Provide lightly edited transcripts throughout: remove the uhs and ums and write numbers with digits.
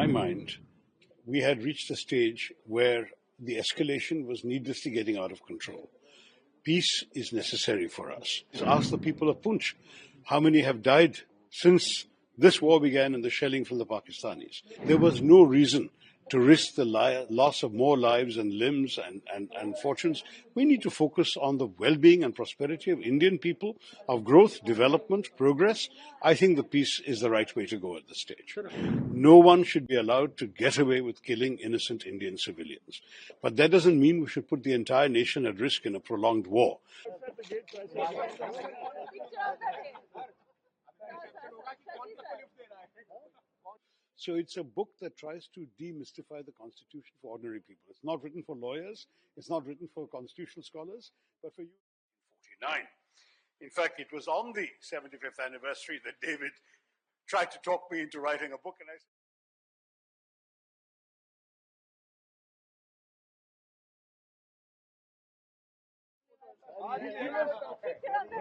mind, we had reached a stage where the escalation was needlessly getting out of control. Peace is necessary for us. Ask the people of Punch how many have died since this war began and the shelling from the Pakistanis. There was no reason to risk the loss of more lives and limbs and fortunes. We need to focus on the well-being and prosperity of Indian people, of growth, development, progress. I think the peace is the right way to go at this stage. No one should be allowed to get away with killing innocent Indian civilians. But that doesn't mean we should put the entire nation at risk in a prolonged war. So it's a book that tries to demystify the Constitution for ordinary people. It's not written for lawyers, it's not written for constitutional scholars, but for you. 49. In fact, it was on the 75th anniversary that David tried to talk me into writing a book, and I said,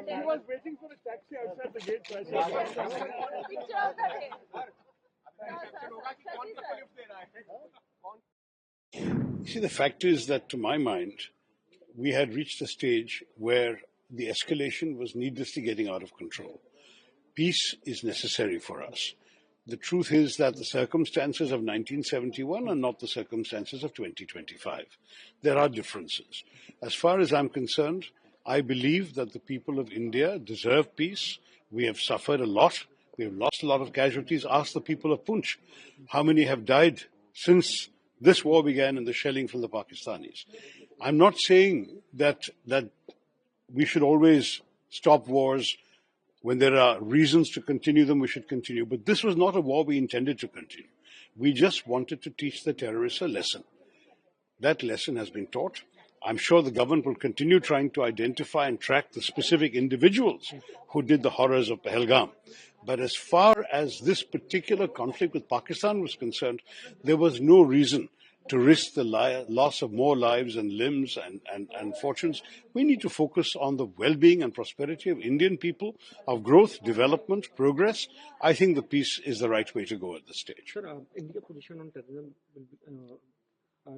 he was waiting for a taxi outside the gate. See, the fact is that, to my mind, we had reached a stage where the escalation was needlessly getting out of control. Peace is necessary for us. The truth is that the circumstances of 1971 are not the circumstances of 2025. There are differences. As far as I'm concerned, I believe that the people of India deserve peace. We have suffered a lot. We have lost a lot of casualties. Ask the people of Punch how many have died since this war began and the shelling from the Pakistanis. I'm not saying that we should always stop wars. When there are reasons to continue them, we should continue. But this was not a war we intended to continue. We just wanted to teach the terrorists a lesson. That lesson has been taught. I'm sure the government will continue trying to identify and track the specific individuals who did the horrors of Pahalgam. But as far as this particular conflict with Pakistan was concerned, there was no reason to risk the loss of more lives and limbs and fortunes. We need to focus on the well-being and prosperity of Indian people, of growth, development, progress. I think the peace is the right way to go at this stage. Sir, India's position on terrorism will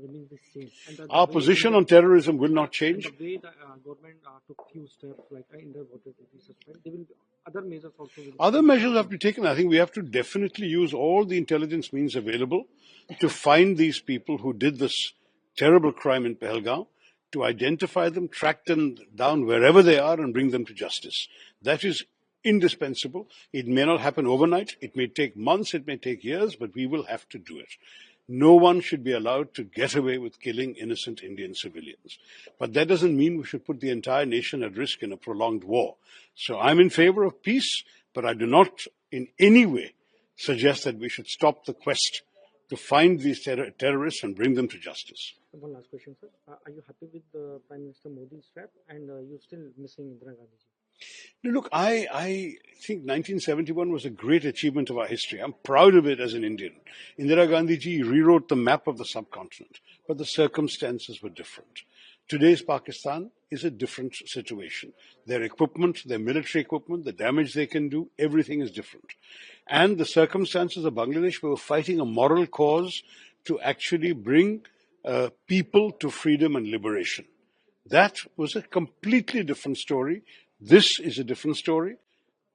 remain the same. Our position on terrorism will not change. And the way the government took few steps, like in the water suspend, there will be other measures also. Other measures have to be taken. I think we have to definitely use all the intelligence means available to find these people who did this terrible crime in Pahalgam, to identify them, track them down wherever they are and bring them to justice. That is indispensable. It may not happen overnight. It may take months, it may take years, but we will have to do it. No one should be allowed to get away with killing innocent Indian civilians. But that doesn't mean we should put the entire nation at risk in a prolonged war. So I'm in favor of peace, but I do not in any way suggest that we should stop the quest to find these terrorists and bring them to justice. One last question, sir. Are you happy with Prime Minister Modi's step, and you're still missing Indira Gandhi? No, look, I think 1971 was a great achievement of our history. I'm proud of it as an Indian. Indira Gandhi ji rewrote the map of the subcontinent, but the circumstances were different. Today's Pakistan is a different situation. Their equipment, their military equipment, the damage they can do, everything is different. And the circumstances of Bangladesh, we were fighting a moral cause to actually bring people to freedom and liberation. That was a completely different story. This is a different story.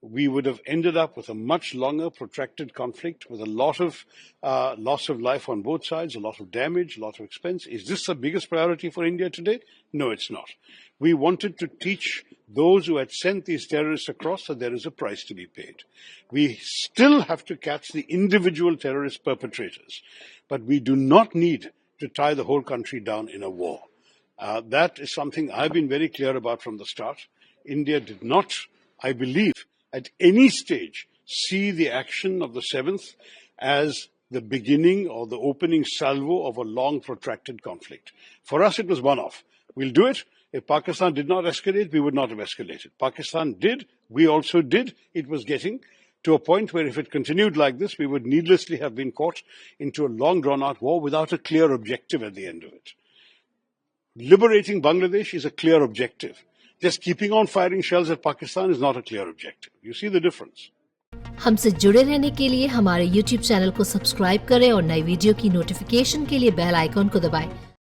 We would have ended up with a much longer, protracted conflict with a lot of loss of life on both sides, a lot of damage, a lot of expense. Is this the biggest priority for India today? No, it's not. We wanted to teach those who had sent these terrorists across that there is a price to be paid. We still have to catch the individual terrorist perpetrators, but we do not need to tie the whole country down in a war. That is something I've been very clear about from the start. India did not, I believe, at any stage see the action of the 7th as the beginning or the opening salvo of a long protracted conflict. For us, it was one-off. We'll do it. If Pakistan did not escalate, we would not have escalated. Pakistan did. We also did. It was getting to a point where if it continued like this, we would needlessly have been caught into a long drawn-out war without a clear objective at the end of it. Liberating Bangladesh is a clear objective. Just keeping on firing shells at Pakistan is not a clear objective. You see the difference. हमसे जुड़े रहने के लिए हमारे YouTube channel को subscribe करें और नई वीडियो की नोटिफिकेशन के लिए बेल आइकॉन को दबाएं